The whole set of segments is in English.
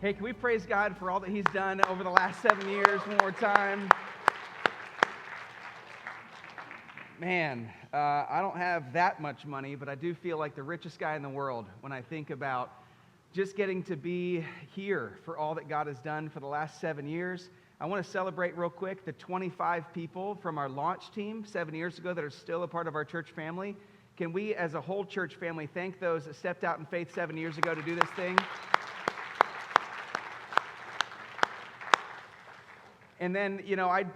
Hey, can we praise God for all that He's done over the last 7 years one more time? Man, I don't have that much money, but I do feel like the richest guy in the world when I think about just getting to be here for all that God has done for the last 7 years. I want to celebrate real quick the 25 people from our launch team 7 years ago that are still a part of our church family. Can we, as a whole church family, thank those that stepped out in faith 7 years ago to do this thing? And then,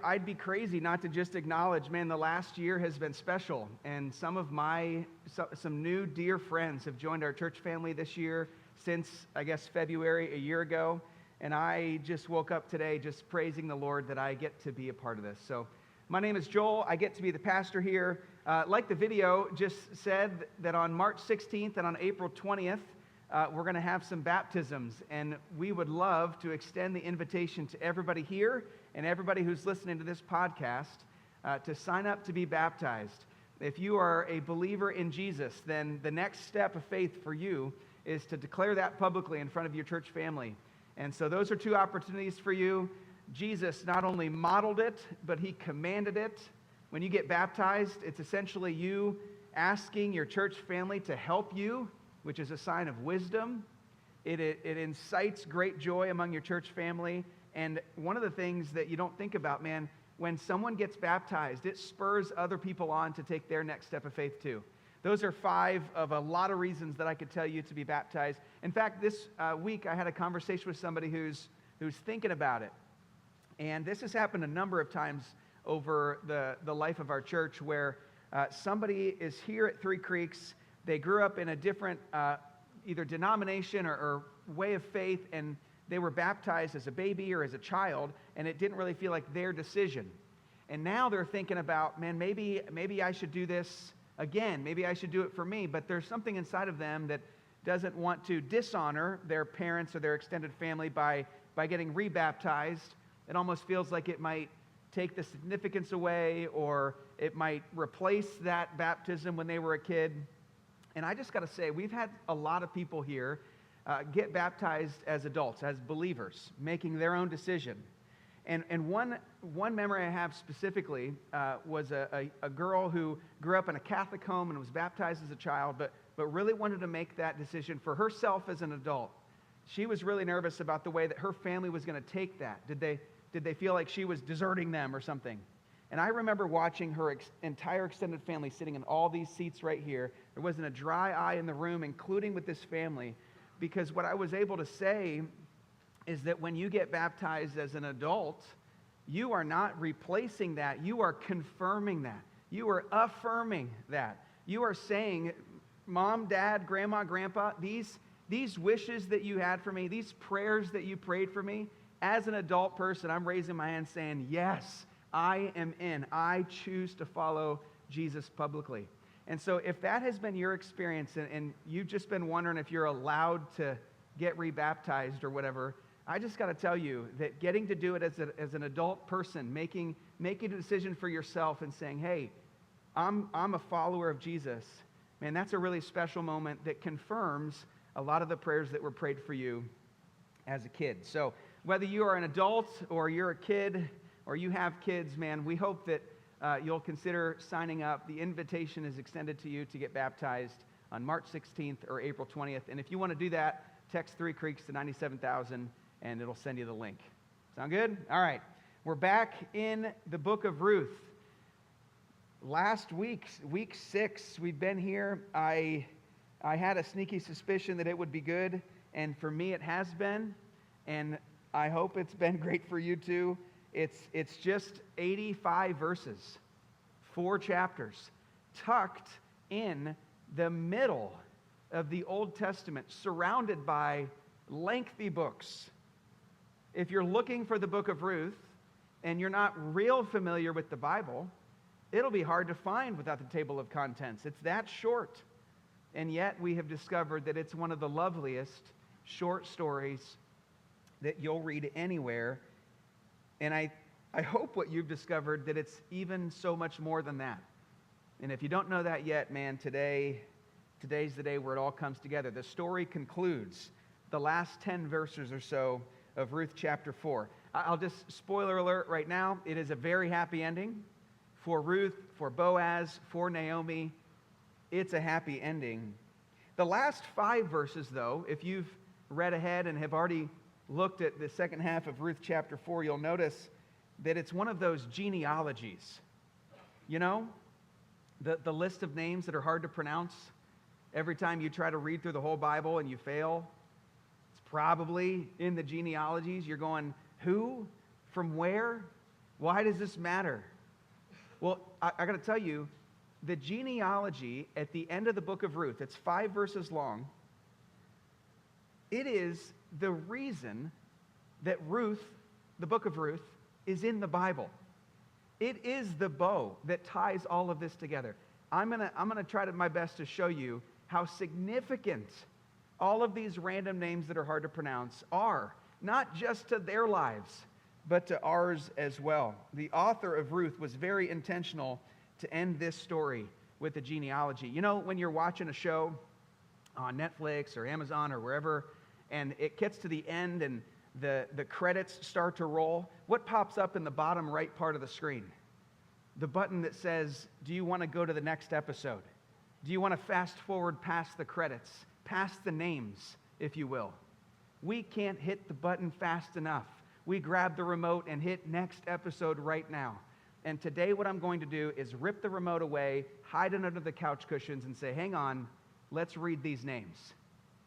I'd be crazy not to just acknowledge, man, the last year has been special. And some new dear friends have joined our church family this year since, I guess, February a year ago. And I just woke up today just praising the Lord that I get to be a part of this. So my name is Joel. I get to be the pastor here. Like the video just said, that on March 16th and on April 20th, we're going to have some baptisms. And we would love to extend the invitation to everybody here and everybody who's listening to this podcast to sign up to be baptized. If you are a believer in Jesus, then the next step of faith for you is to declare that publicly in front of your church family. And so those are two opportunities for you. Jesus not only modeled it, but He commanded it. When you get baptized, it's essentially you asking your church family to help you, which is a sign of wisdom. It incites great joy among your church family. And one of the things that you don't think about, man, when someone gets baptized, it spurs other people on to take their next step of faith too. Those are 5 of a lot of reasons that I could tell you to be baptized. In fact, this week I had a conversation with somebody who's thinking about it. And this has happened a number of times over the life of our church where somebody is here at Three Creeks. They grew up in a different either denomination or way of faith, and they were baptized as a baby or as a child, and it didn't really feel like their decision. And now they're thinking about, man, maybe I should do this again. Maybe I should do it for me. But there's something inside of them that doesn't want to dishonor their parents or their extended family by getting rebaptized. It almost feels like it might take the significance away, or it might replace that baptism when they were a kid. And I just got to say, we've had a lot of people here get baptized as adults, as believers, making their own decision. And one memory I have specifically was a girl who grew up in a Catholic home and was baptized as a child, but really wanted to make that decision for herself as an adult. She was really nervous about the way that her family was going to take that. Did they feel like she was deserting them or something? And I remember watching her entire extended family sitting in all these seats right here. There wasn't a dry eye in the room, including with this family, because what I was able to say is that when you get baptized as an adult, you are not replacing that. You are confirming that. You are affirming that. You are saying, Mom, Dad, Grandma, Grandpa, these wishes that you had for me, these prayers that you prayed for me, as an adult person, I'm raising my hand saying, yes, I am in. I choose to follow Jesus publicly. And so if that has been your experience and you've just been wondering if you're allowed to get rebaptized or whatever, I just got to tell you that getting to do it as an adult person, making a decision for yourself and saying, hey, I'm a follower of Jesus, man, that's a really special moment that confirms a lot of the prayers that were prayed for you as a kid. So whether you are an adult or you're a kid or you have kids, man, we hope that you'll consider signing up. The invitation is extended to you to get baptized on March 16th or April 20th. And if you want to do that, text 3 Creeks to 97,000 and it'll send you the link. Sound good? All right. We're back in the book of Ruth. Last week 6, we've been here. I had a sneaky suspicion that it would be good, and for me it has been, and I hope it's been great for you too. It's just 85 verses, 4 chapters, tucked in the middle of the Old Testament, surrounded by lengthy books. If you're looking for the book of Ruth and you're not real familiar with the Bible, it'll be hard to find without the table of contents. It's that short. And yet we have discovered that it's one of the loveliest short stories that you'll read anywhere. And I hope what you've discovered that it's even so much more than that. And if you don't know that yet, man, today's the day where it all comes together. The story concludes the last 10 verses or so of Ruth chapter 4. I'll just, spoiler alert right now, it is a very happy ending for Ruth, for Boaz, for Naomi. It's a happy ending. The last 5 verses, though, if you've read ahead and have already looked at the second half of Ruth chapter 4, you'll notice that it's one of those genealogies. You know, the list of names that are hard to pronounce. Every time you try to read through the whole Bible and you fail, it's probably in the genealogies. You're going, who? From where? Why does this matter? Well, I got to tell you, the genealogy at the end of the book of Ruth, it's 5 verses long. It is the reason that Ruth, the book of Ruth, is in the Bible. It is the bow that ties all of this together. I'm gonna try my best to show you how significant all of these random names that are hard to pronounce are, not just to their lives, but to ours as well. The author of Ruth was very intentional to end this story with a genealogy. You know, when you're watching a show on Netflix or Amazon or wherever, and it gets to the end and the credits start to roll, what pops up in the bottom right part of the screen? The button that says, do you want to go to the next episode? Do you want to fast forward past the credits, past the names, if you will? We can't hit the button fast enough. We grab the remote and hit next episode right now. And today what I'm going to do is rip the remote away, hide it under the couch cushions, and say, hang on, let's read these names.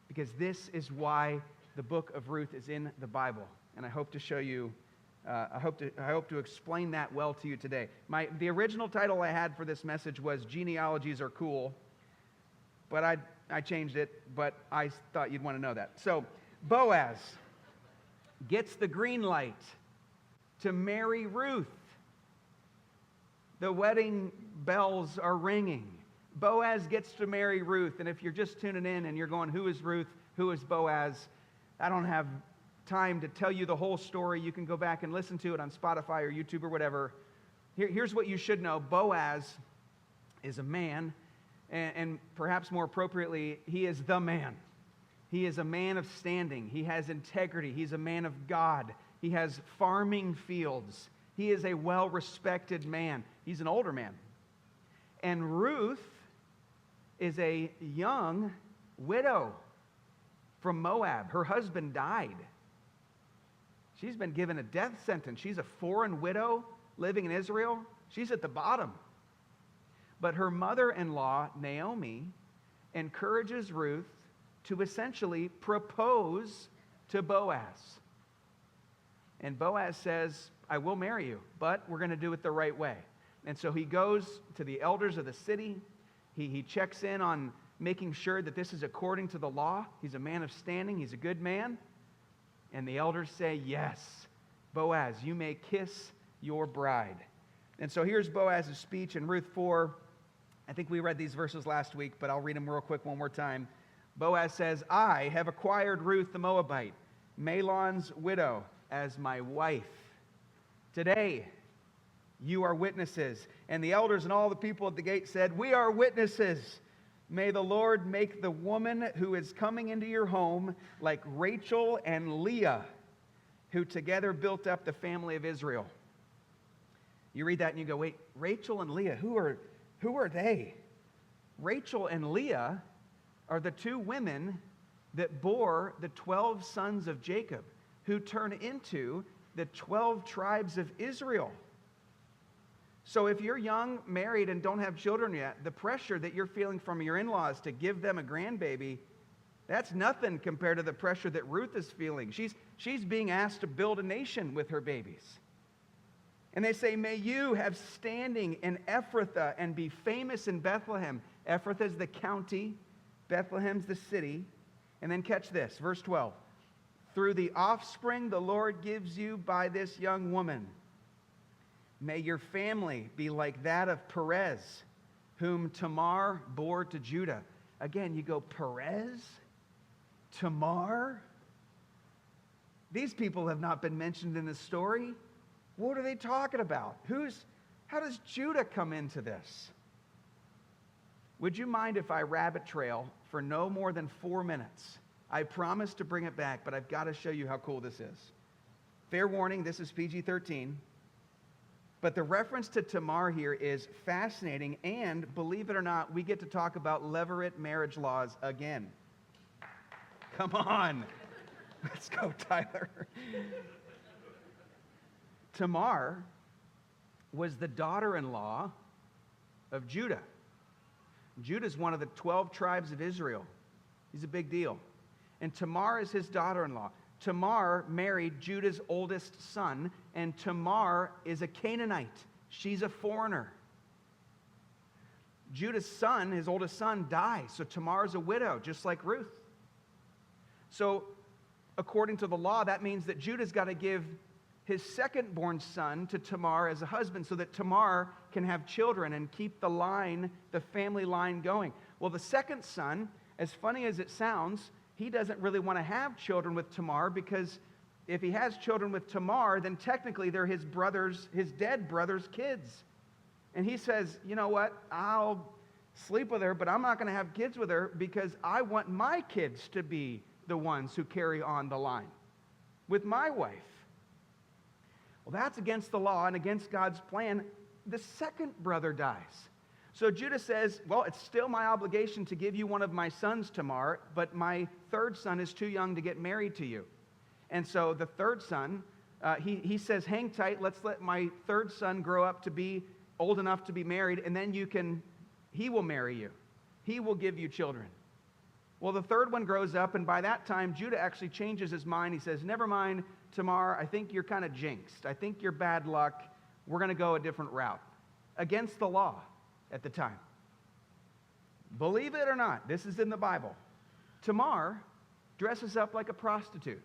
Because this is why the book of Ruth is in the Bible. And I hope to show you, I hope to explain that well to you today. The original title I had for this message was Genealogies Are Cool. But I changed it, but I thought you'd want to know that. So Boaz gets the green light to marry Ruth. The wedding bells are ringing. Boaz gets to marry Ruth. And if you're just tuning in and you're going, who is Ruth? Who is Boaz? I don't have time to tell you the whole story. You can go back and listen to it on Spotify or YouTube or whatever. Here's what you should know. Boaz is a man, and perhaps more appropriately, he is the man. He is a man of standing. He has integrity. He's a man of God. He has farming fields. He is a well-respected man. He's an older man. And Ruth is a young widow from Moab. Her husband died. She's been given a death sentence. She's a foreign widow living in Israel. She's at the bottom. But her mother-in-law, Naomi, encourages Ruth to essentially propose to Boaz. And Boaz says, I will marry you, but we're going to do it the right way. And so he goes to the elders of the city. He checks in on making sure that this is according to the law. He's a man of standing. He's a good man. And the elders say, yes, Boaz, you may kiss your bride. And so here's Boaz's speech in Ruth 4. I think we read these verses last week, but I'll read them real quick one more time. Boaz says, I have acquired Ruth the Moabite, Mahlon's widow, as my wife. Today, you are witnesses. And the elders and all the people at the gate said, we are witnesses. May the Lord make the woman who is coming into your home like Rachel and Leah, who together built up the family of Israel. You read that and you go, wait, Rachel and Leah, who are they? Rachel and Leah are the 2 women that bore the 12 sons of Jacob, who turn into the 12 tribes of Israel. So if you're young, married, and don't have children yet, the pressure that you're feeling from your in-laws to give them a grandbaby, that's nothing compared to the pressure that Ruth is feeling. She's being asked to build a nation with her babies. And they say, may you have standing in Ephrathah and be famous in Bethlehem. Ephrathah is the county, Bethlehem's the city. And then catch this, verse 12. Through the offspring the Lord gives you by this young woman. May your family be like that of Perez, whom Tamar bore to Judah. Again, you go, Perez? Tamar? These people have not been mentioned in this story. What are they talking about? How does Judah come into this? Would you mind if I rabbit trail for no more than 4 minutes I promise to bring it back, but I've got to show you how cool this is. Fair warning, this is PG-13. But the reference to Tamar here is fascinating, and believe it or not, we get to talk about levirate marriage laws again. Come on. Let's go, Tyler. Tamar was the daughter-in-law of Judah. Judah's one of the 12 tribes of Israel. He's a big deal. And Tamar is his daughter-in-law. Tamar married Judah's oldest son, and Tamar is a Canaanite. She's a foreigner. Judah's son, his oldest son, dies, so Tamar is a widow, just like Ruth. So, according to the law, that means that Judah's got to give his second-born son to Tamar as a husband so that Tamar can have children and keep the family line going. Well, the second son, as funny as it sounds, he doesn't really want to have children with Tamar, because if he has children with Tamar, then technically they're his dead brother's kids. And he says, you know what, I'll sleep with her, but I'm not going to have kids with her because I want my kids to be the ones who carry on the line with my wife. Well, that's against the law and against God's plan. The second brother dies. So Judah says, well, it's still my obligation to give you one of my sons, Tamar, but my third son is too young to get married to you. And so the third son, he says, hang tight, let's let my third son grow up to be old enough to be married, and then he will marry you. He will give you children. Well, the third one grows up, and by that time, Judah actually changes his mind. He says, never mind, Tamar, I think you're kind of jinxed. I think you're bad luck. We're going to go a different route. Against the law at the time. Believe it or not, this is in the Bible. Tamar dresses up like a prostitute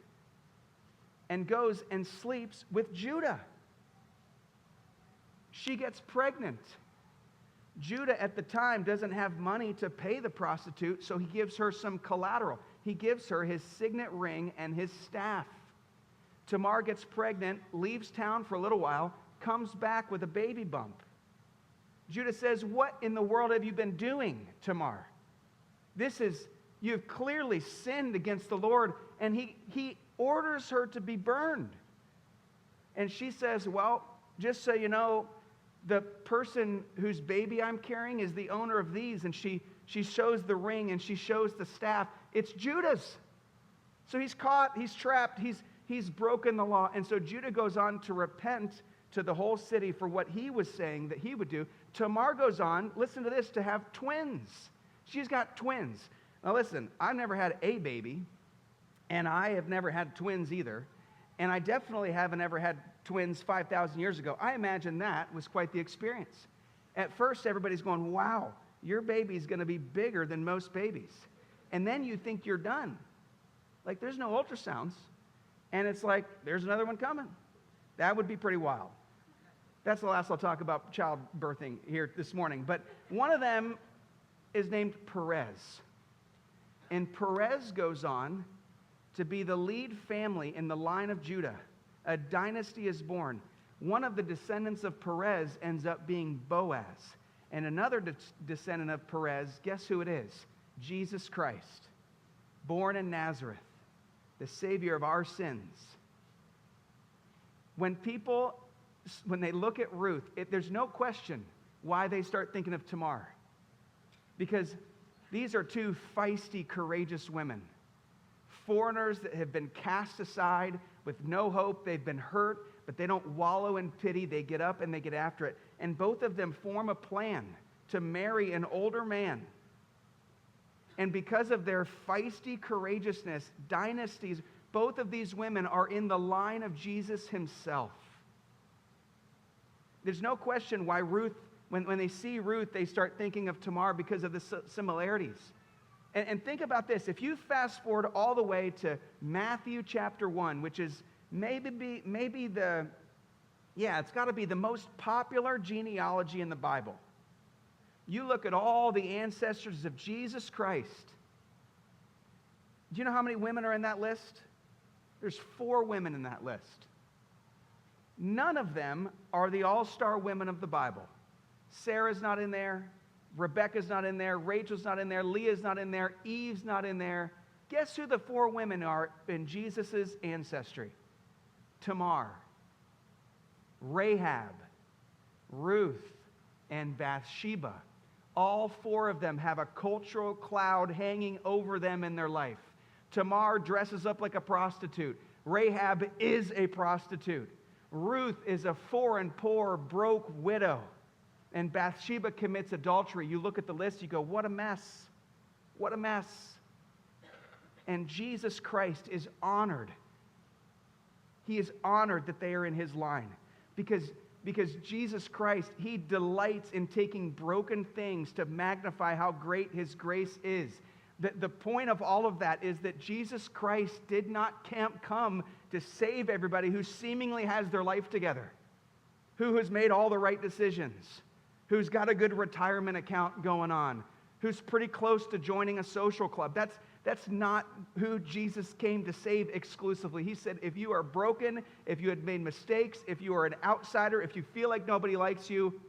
and goes and sleeps with Judah. She gets pregnant. Judah at the time doesn't have money to pay the prostitute, so he gives her some collateral. He gives her his signet ring and his staff. Tamar gets pregnant, leaves town for a little while, comes back with a baby bump. Judah says, what in the world have you been doing, Tamar? You've clearly sinned against the Lord, and he orders her to be burned. And she says, well, just so you know, the person whose baby I'm carrying is the owner of these. And she shows the ring and she shows the staff. It's Judah's. So he's caught, he's trapped, he's broken the law. And so Judah goes on to repent to the whole city for what he was saying that he would do. Tamar goes on, listen to this, to have twins. She's got twins. Now listen, I've never had a baby, and I have never had twins either. And I definitely haven't ever had twins 5,000 years ago. I imagine that was quite the experience. At first, everybody's going, wow, your baby's going to be bigger than most babies. And then you think you're done. Like, there's no ultrasounds. And it's like, there's another one coming. That would be pretty wild. That's the last I'll talk about childbirthing here this morning. But one of them is named Perez. And Perez goes on to be the lead family in the line of Judah. A dynasty is born. One of the descendants of Perez ends up being Boaz. And another descendant of Perez, guess who it is? Jesus Christ, born in Nazareth, the Savior of our sins. When they look at Ruth, there's no question why they start thinking of Tamar. Because these are two feisty, courageous women. Foreigners that have been cast aside with no hope. They've been hurt, but they don't wallow in pity. They get up and they get after it. And both of them form a plan to marry an older man. And because of their feisty courageousness, dynasties, both of these women are in the line of Jesus himself. There's no question why Ruth, when they see Ruth, they start thinking of Tamar because of the similarities. And think about this. If you fast forward all the way to Matthew chapter 1, which is maybe it's got to be the most popular genealogy in the Bible. You look at all the ancestors of Jesus Christ. Do you know how many women are in that list? There's 4 women in that list. None of them are the all-star women of the Bible. Sarah's not in there. Rebecca's not in there. Rachel's not in there. Leah's not in there. Eve's not in there. Guess who the 4 women are in Jesus' ancestry? Tamar, Rahab, Ruth, and Bathsheba. All 4 of them have a cultural cloud hanging over them in their life. Tamar dresses up like a prostitute. Rahab is a prostitute. Ruth is a foreign, poor, broke widow. And Bathsheba commits adultery. You look at the list, you go, what a mess. What a mess. And Jesus Christ is honored. He is honored that they are in his line. Because Jesus Christ, he delights in taking broken things to magnify how great his grace is. The point of all of that is that Jesus Christ did not come to save everybody who seemingly has their life together, who has made all the right decisions, who's got a good retirement account going on, who's pretty close to joining a social club. That's not who Jesus came to save exclusively. He said, if you are broken, if you had made mistakes, if you are an outsider, if you feel like nobody likes you,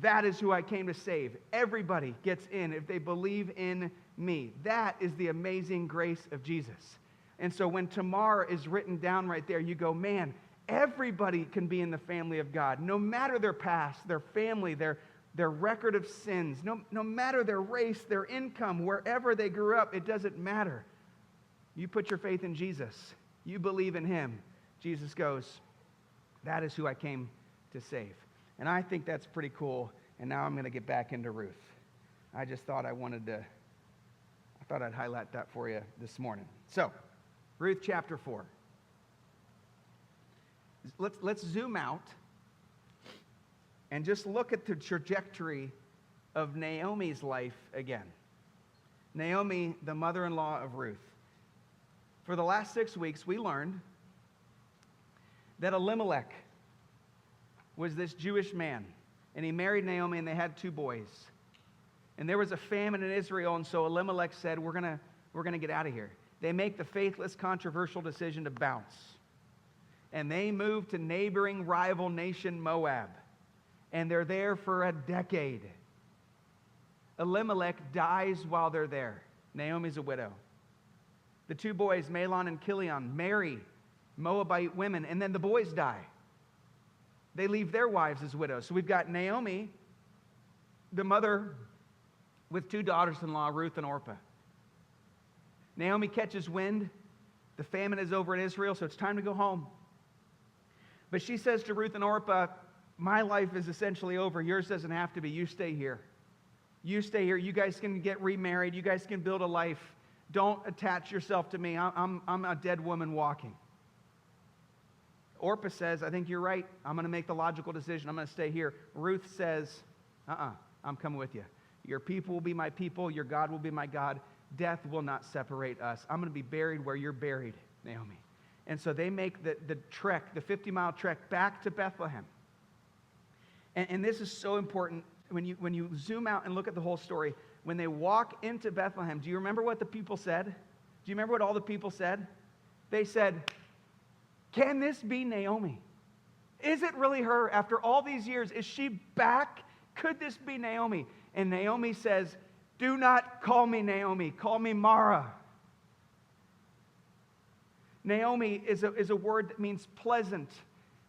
that is who I came to save. Everybody gets in if they believe in me. That is the amazing grace of Jesus. And so when Tamar is written down right there, you go, man, everybody can be in the family of God, no matter their past, their family, their record of sins, no matter their race, their income, wherever they grew up, it doesn't matter. You put your faith in Jesus. You believe in him. Jesus goes, that is who I came to save. And I think that's pretty cool. And now I'm going to get back into Ruth. I just thought I'd highlight that for you this morning. So, Ruth chapter 4. Let's zoom out and just look at the trajectory of Naomi's life again. Naomi, the mother-in-law of Ruth. For the last 6 weeks, we learned that Elimelech was this Jewish man, and he married Naomi, and they had 2 boys. And there was a famine in Israel, and so Elimelech said, we're gonna get out of here. They make the faithless, controversial decision to bounce. And they move to neighboring rival nation Moab. And they're there for a decade. Elimelech dies while they're there. Naomi's a widow. The 2 boys, Mahlon and Chilion, marry Moabite women, and then the boys die. They leave their wives as widows. So we've got Naomi, the mother, with 2 daughters-in-law, Ruth and Orpah. Naomi catches wind. The famine is over in Israel, so it's time to go home. But she says to Ruth and Orpah, my life is essentially over. Yours doesn't have to be. You stay here. You stay here. You guys can get remarried. You guys can build a life. Don't attach yourself to me. I'm a dead woman walking. Orpah says, I think you're right. I'm going to make the logical decision. I'm going to stay here. Ruth says, I'm coming with you. Your people will be my people. Your God will be my God. Death will not separate us. I'm going to be buried where you're buried, Naomi. And so they make the trek, the 50-mile trek back to Bethlehem. And this is so important when you zoom out and look at the whole story. When they walk into Bethlehem, do you remember what the people said? Do you remember what all the people said? They said, can this be Naomi? Is it really her? After all these years, is she back? Could this be Naomi? And Naomi says, do not call me Naomi. Call me Mara. Naomi is a word that means pleasant.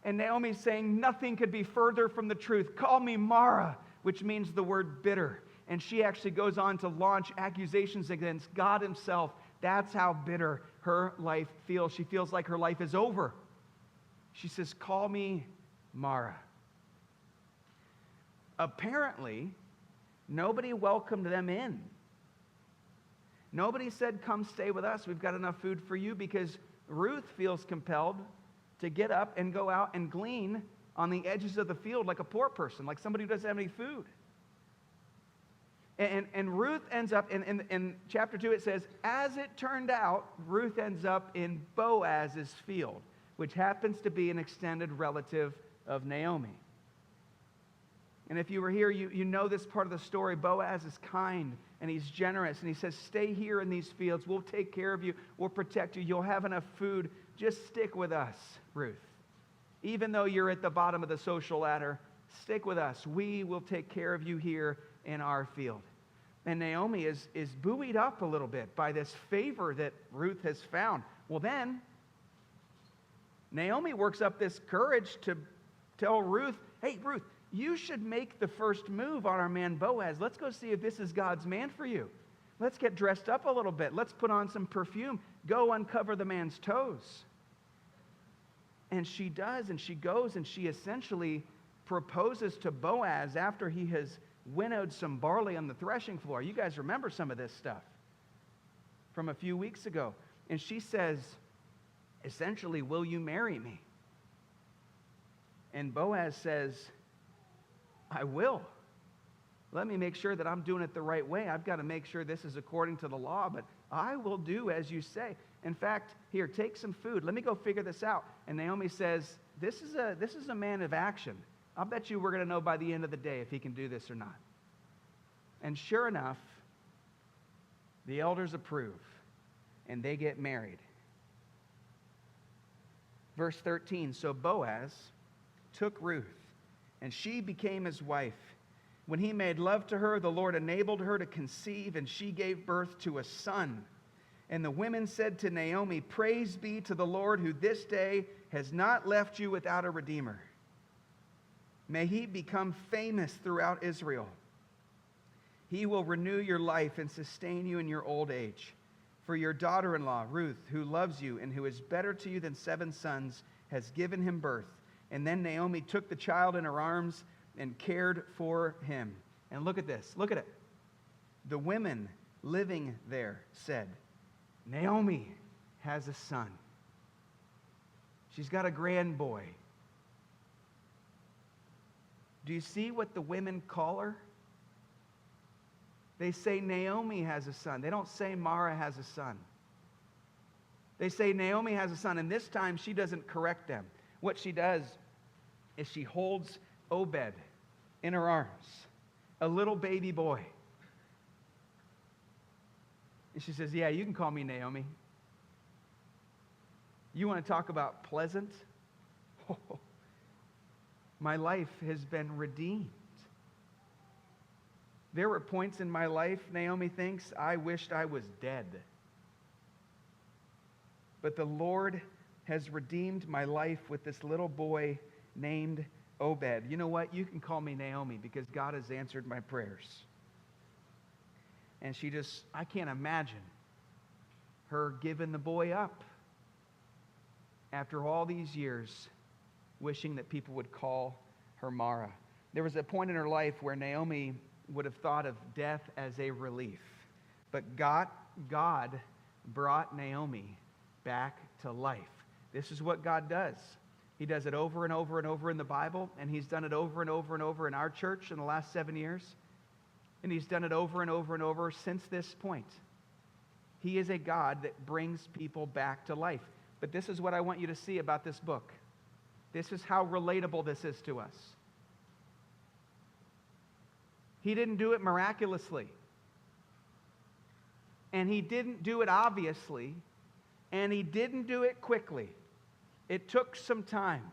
And Naomi's saying nothing could be further from the truth. Call me Mara, which means the word bitter. And she actually goes on to launch accusations against God himself. That's how bitter her life feels. She feels like her life is over. She says, call me Mara. Apparently, nobody welcomed them in. Nobody said, come stay with us. We've got enough food for you, because Ruth feels compelled to get up and go out and glean on the edges of the field like a poor person, like somebody who doesn't have any food. And Ruth ends up, in chapter 2 it says, as it turned out, Ruth ends up in Boaz's field, which happens to be an extended relative of Naomi. And if you were here, you know this part of the story. Boaz is kind and he's generous, and he says, stay here in these fields. We'll take care of you. We'll protect you. You'll have enough food. Just stick with us, Ruth. Even though you're at the bottom of the social ladder, stick with us. We will take care of you here in our field. And Naomi is buoyed up a little bit by this favor that Ruth has found. Well, then, Naomi works up this courage to tell Ruth, hey, Ruth, you should make the first move on our man Boaz. Let's go see if this is God's man for you. Let's get dressed up a little bit. Let's put on some perfume. Go uncover the man's toes. And she does, and she goes, and she essentially proposes to Boaz after he has winnowed some barley on the threshing floor. You guys remember some of this stuff from a few weeks ago. And she says, essentially, will you marry me? And Boaz says, I will. Let me make sure that I'm doing it the right way. I've got to make sure this is according to the law, but I will do as you say. In fact, here, take some food. Let me go figure this out. And Naomi says, this is a man of action. I'll bet you we're going to know by the end of the day if he can do this or not. And sure enough, the elders approve, and they get married. Verse 13, so Boaz took Ruth, and she became his wife. When he made love to her, the Lord enabled her to conceive, and she gave birth to a son. And the women said to Naomi, praise be to the Lord, who this day has not left you without a redeemer. May he become famous throughout Israel. He will renew your life and sustain you in your old age. For your daughter-in-law, Ruth, who loves you and who is better to you than 7 sons, has given him birth. And then Naomi took the child in her arms and cared for him. And look at this. Look at it. The women living there said, Naomi has a son. She's got a grand boy. Do you see what the women call her? They say Naomi has a son. They don't say Mara has a son. They say Naomi has a son, and this time she doesn't correct them. What she does is she holds Obed in her arms, a little baby boy. And she says, yeah, you can call me Naomi. You want to talk about pleasant? Oh, my life has been redeemed. There were points in my life, Naomi thinks, I wished I was dead. But the Lord has redeemed my life with this little boy named Obed. You know what? You can call me Naomi because God has answered my prayers. And I can't imagine her giving the boy up after all these years, wishing that people would call her Mara. There was a point in her life where Naomi would have thought of death as a relief. But God brought Naomi back to life. This is what God does. He does it over and over and over in the Bible, and he's done it over and over and over in our church in the last 7 years. And he's done it over and over and over since this point. He is a God that brings people back to life. But this is what I want you to see about this book. This is how relatable this is to us. He didn't do it miraculously. And he didn't do it obviously. And he didn't do it quickly. It took some time.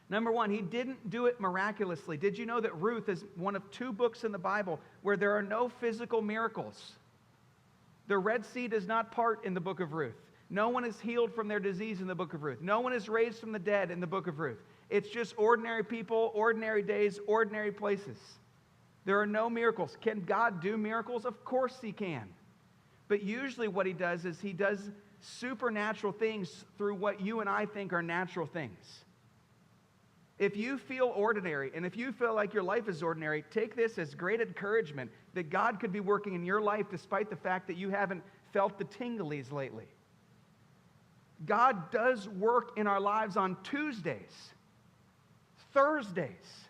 Number one, he didn't do it miraculously. Did you know that Ruth is one of 2 books in the Bible where there are no physical miracles? The Red Sea does not part in the book of Ruth. No one is healed from their disease in the book of Ruth. No one is raised from the dead in the book of Ruth. It's just ordinary people, ordinary days, ordinary places. There are no miracles. Can God do miracles? Of course he can. But usually what he does is he does supernatural things through what you and I think are natural things. If you feel ordinary, and if you feel like your life is ordinary, take this as great encouragement that God could be working in your life despite the fact that you haven't felt the tinglies lately. God does work in our lives on Tuesdays, Thursdays,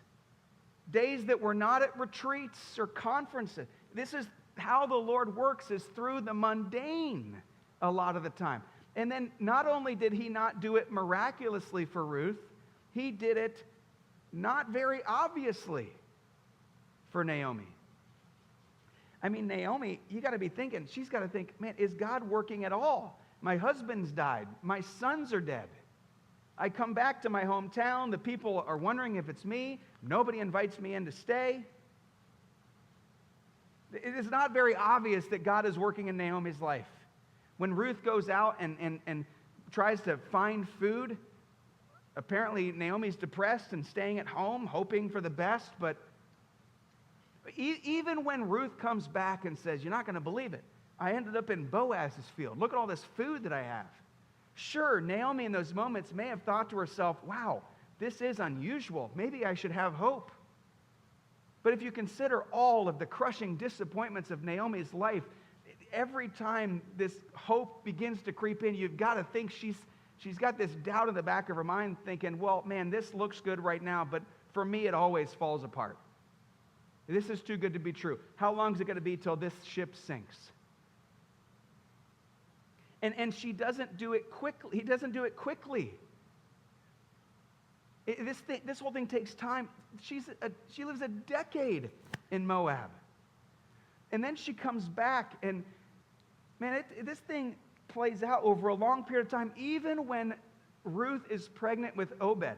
days that we're not at retreats or conferences. This is how the Lord works, is through the mundane a lot of the time. And then not only did he not do it miraculously for Ruth, he did it not very obviously for Naomi. I mean, Naomi, you got to be thinking, she's got to think, man, is God working at all? My husband's died. My sons are dead. I come back to my hometown. The people are wondering if it's me. Nobody invites me in to stay. It is not very obvious that God is working in Naomi's life. When Ruth goes out and tries to find food, apparently Naomi's depressed and staying at home, hoping for the best. But even when Ruth comes back and says, "You're not going to believe it, I ended up in Boaz's field. Look at all this food that I have." Sure, Naomi in those moments may have thought to herself, "Wow, this is unusual. Maybe I should have hope." But if you consider all of the crushing disappointments of Naomi's life, every time this hope begins to creep in, you've got to think she's got this doubt in the back of her mind thinking, "Well, man, this looks good right now, but for me it always falls apart. This is too good to be true. How long is it going to be till this ship sinks?" And she doesn't do it quickly. He doesn't do it quickly. This whole thing takes time. She lives a decade in Moab. And then she comes back, and man, this thing plays out over a long period of time, even when Ruth is pregnant with Obed.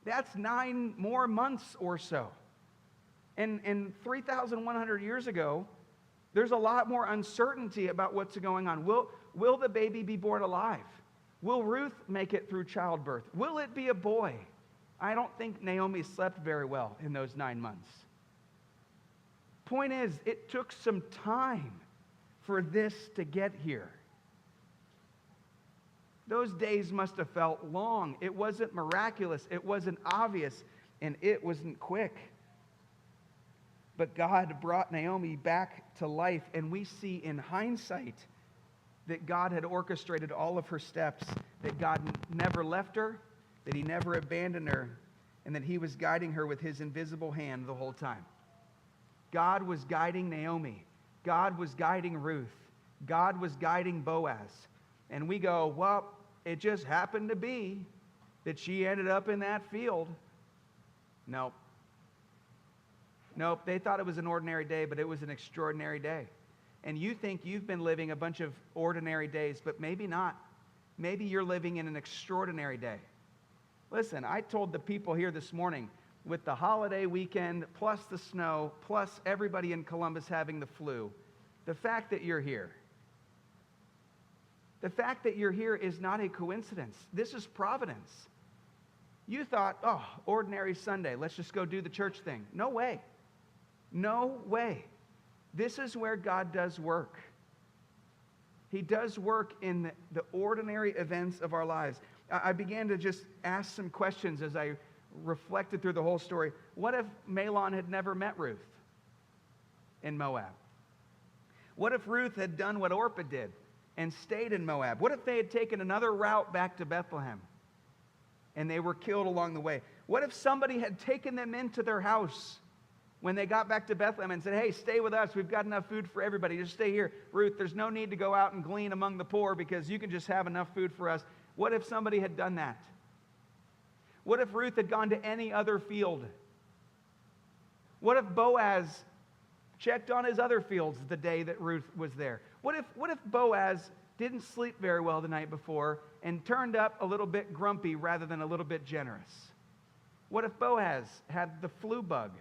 That's 9 more months or so. And 3,100 years ago, there's a lot more uncertainty about what's going on. Will the baby be born alive? Will Ruth make it through childbirth? Will it be a boy? I don't think Naomi slept very well in those 9 months. Point is, it took some time for this to get here. Those days must have felt long. It wasn't miraculous. It wasn't obvious. And it wasn't quick. But God brought Naomi back to life. And we see in hindsight that God had orchestrated all of her steps. That God never left her. That he never abandoned her. And that he was guiding her with his invisible hand the whole time. God was guiding Naomi. God was guiding Ruth. God was guiding Boaz. And we go, well, it just happened to be that she ended up in that field. Nope. They thought it was an ordinary day, but it was an extraordinary day. And you think you've been living a bunch of ordinary days, but maybe not. Maybe you're living in an extraordinary day. Listen, I told the people here this morning, with the holiday weekend, plus the snow, plus everybody in Columbus having the flu, the fact that you're here is not a coincidence. This is providence. You thought, oh, ordinary Sunday, let's just go do the church thing. No way. No way. This is where God does work. He does work in the ordinary events of our lives. I began to just ask some questions as I reflected through the whole story. What if Mahlon had never met Ruth in Moab? What if Ruth had done what Orpah did and stayed in Moab? What if they had taken another route back to Bethlehem and they were killed along the way? What if somebody had taken them into their house when they got back to Bethlehem and said, "Hey, stay with us. We've got enough food for everybody. Just stay here. Ruth, there's no need to go out and glean among the poor because you can just have enough food for us." What if somebody had done that? What if Ruth had gone to any other field? What if Boaz checked on his other fields the day that Ruth was there? What if Boaz didn't sleep very well the night before and turned up a little bit grumpy rather than a little bit generous? What if Boaz had the flu bug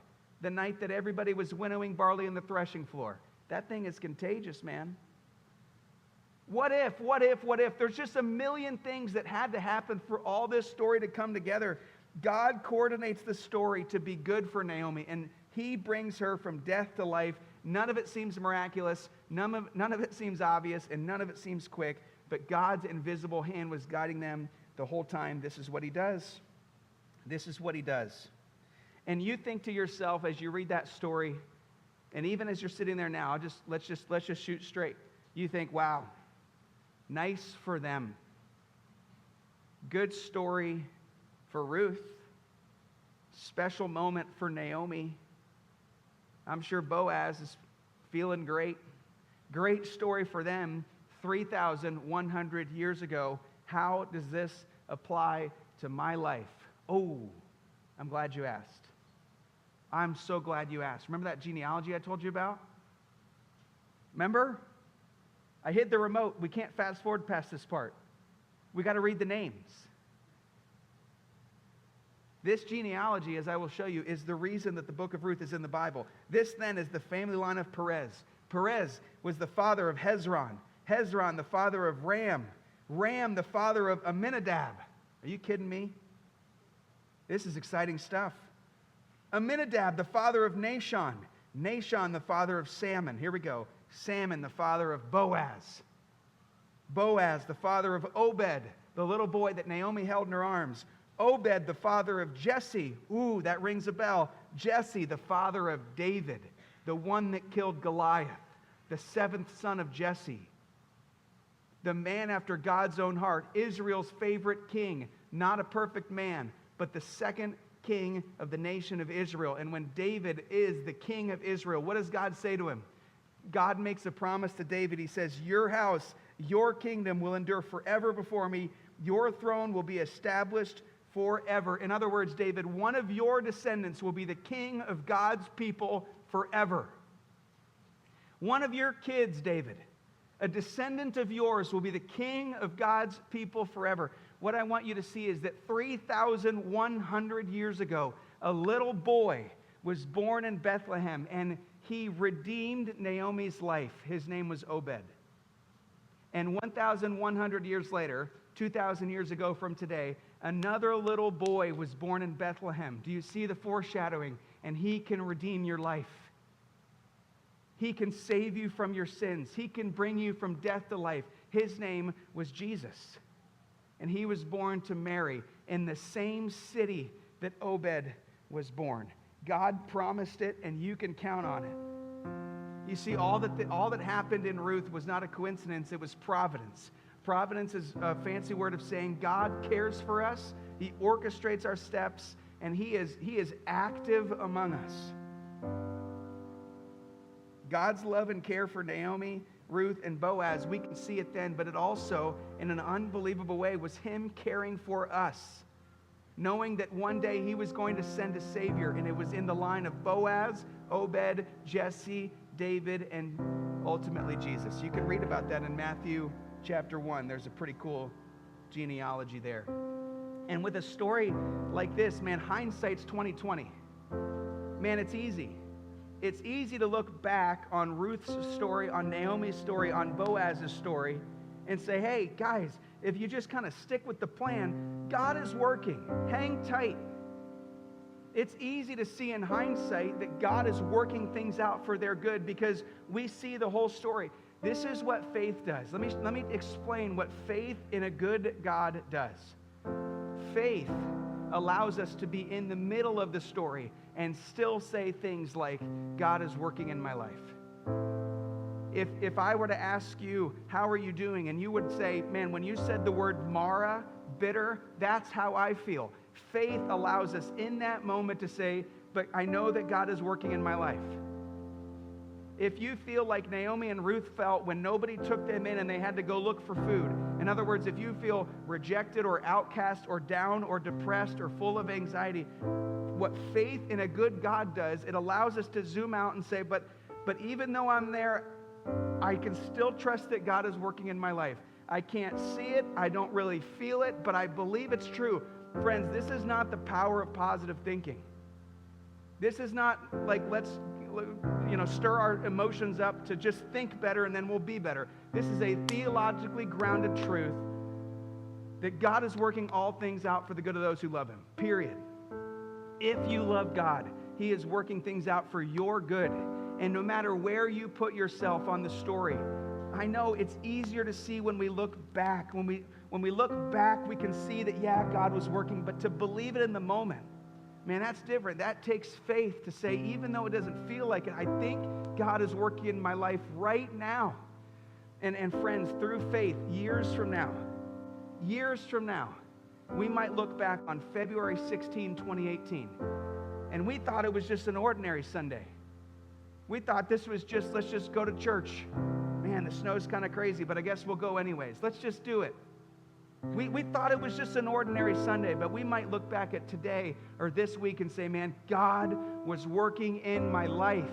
the night that everybody was winnowing barley in the threshing floor? That thing is contagious, man. What if? There's just a million things that had to happen for all this story to come together. God coordinates the story to be good for Naomi, and he brings her from death to life. None of it seems miraculous, none of it seems obvious, and none of it seems quick, but God's invisible hand was guiding them the whole time. This is what he does. This is what he does. And you think to yourself as you read that story, and even as you're sitting there now, let's just shoot straight. You think, wow, nice for them. Good story for Ruth. Special moment for Naomi. I'm sure Boaz is feeling great. Great story for them 3,100 years ago. How does this apply to my life? Oh, I'm glad you asked. I'm so glad you asked. Remember that genealogy I told you about? Remember? I hid the remote. We can't fast forward past this part. We got to read the names. This genealogy, as I will show you, is the reason that the book of Ruth is in the Bible. This then is the family line of Perez. Perez was the father of Hezron. Hezron, the father of Ram. Ram, the father of Amminadab. Are you kidding me? This is exciting stuff. Amminadab, the father of Nahshon. Nahshon, the father of Salmon. Here we go. Salmon, the father of Boaz. Boaz, the father of Obed, the little boy that Naomi held in her arms. Obed, the father of Jesse. Ooh, that rings a bell. Jesse, the father of David, the one that killed Goliath, the seventh son of Jesse. The man after God's own heart, Israel's favorite king, not a perfect man, but the second king of the nation of Israel. And when David is the king of Israel, what does God say to him? God makes a promise to David. He says, your house, your kingdom will endure forever before me. Your throne will be established forever. In other words, David, one of your descendants will be the king of God's people forever. One of your kids, David, a descendant of yours will be the king of God's people forever. What I want you to see is that 3,100 years ago, a little boy was born in Bethlehem, and he redeemed Naomi's life. His name was Obed. And 1,100 years later, 2,000 years ago from today, another little boy was born in Bethlehem. Do you see the foreshadowing? And he can redeem your life. He can save you from your sins. He can bring you from death to life. His name was Jesus. And he was born to Mary in the same city that Obed was born. God promised it, and you can count on it. You see, all that happened in Ruth was not a coincidence. It was providence. Providence is a fancy word of saying God cares for us. He orchestrates our steps, and He is active among us. God's love and care for Naomi, Ruth, and Boaz, we can see it then, but it also, in an unbelievable way, was Him caring for us, knowing that one day He was going to send a Savior, and it was in the line of Boaz, Obed, Jesse, David, and ultimately Jesus. You can read about that in Matthew chapter 1. There's a pretty cool genealogy there. And with a story like this, man, hindsight's 20/20. Man, it's easy. It's easy to look back on Ruth's story, on Naomi's story, on Boaz's story, and say, hey, guys, if you just kind of stick with the plan, God is working. Hang tight. It's easy to see in hindsight that God is working things out for their good because we see the whole story. This is what faith does. Let me explain what faith in a good God does. Faith allows us to be in the middle of the story and still say things like, God is working in my life. If I were to ask you, how are you doing? And you would say, man, when you said the word Mara, bitter, that's how I feel. Faith allows us in that moment to say, but I know that God is working in my life. If you feel like Naomi and Ruth felt when nobody took them in and they had to go look for food, in other words, if you feel rejected or outcast or down or depressed or full of anxiety, what faith in a good God does, it allows us to zoom out and say, but even though I'm there, I can still trust that God is working in my life. I can't see it, I don't really feel it, but I believe it's true. Friends, this is not the power of positive thinking. This is not like, let's stir our emotions up to just think better and then we'll be better. This is a theologically grounded truth that God is working all things out for the good of those who love Him, period. If you love God, He is working things out for your good. And no matter where you put yourself on the story, I know it's easier to see when we look back. When we look back, we can see that, yeah, God was working, but to believe it in the moment, man, that's different. That takes faith to say, even though it doesn't feel like it, I think God is working in my life right now. And friends, through faith, years from now, we might look back on February 16, 2018, and we thought it was just an ordinary Sunday. We thought this was just, let's just go to church. Man, the snow's kind of crazy, but I guess we'll go anyways. Let's just do it. We thought it was just an ordinary Sunday, but we might look back at today or this week and say, man, God was working in my life.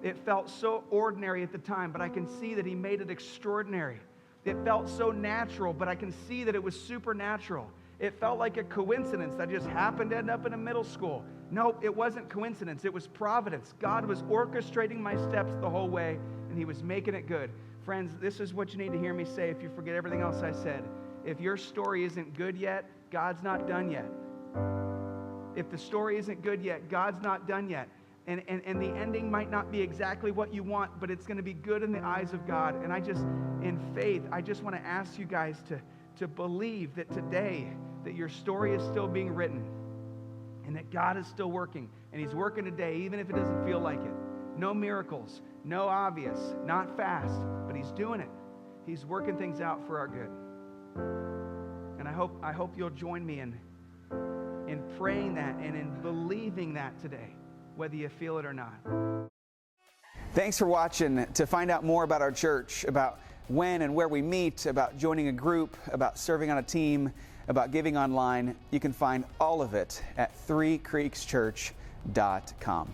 It felt so ordinary at the time, but I can see that He made it extraordinary. It felt so natural, but I can see that it was supernatural. It felt like a coincidence that just happened to end up in a middle school. Nope, it wasn't coincidence. It was providence. God was orchestrating my steps the whole way, and he was making it good. Friends, this is what you need to hear me say if you forget everything else I said. If your story isn't good yet, God's not done yet. If the story isn't good yet, God's not done yet. And the ending might not be exactly what you want, but it's going to be good in the eyes of God. And in faith, I just want to ask you guys to believe that today, that your story is still being written, and that God is still working, and he's working today, even if it doesn't feel like it. No miracles, no obvious, not fast, but he's doing it. He's working things out for our good. And I hope you'll join me in praying that and in believing that today, whether you feel it or not. Thanks for watching. To find out more about our church, about when and where we meet, about joining a group, about serving on a team, about giving online, you can find all of it at threecreekschurch.com.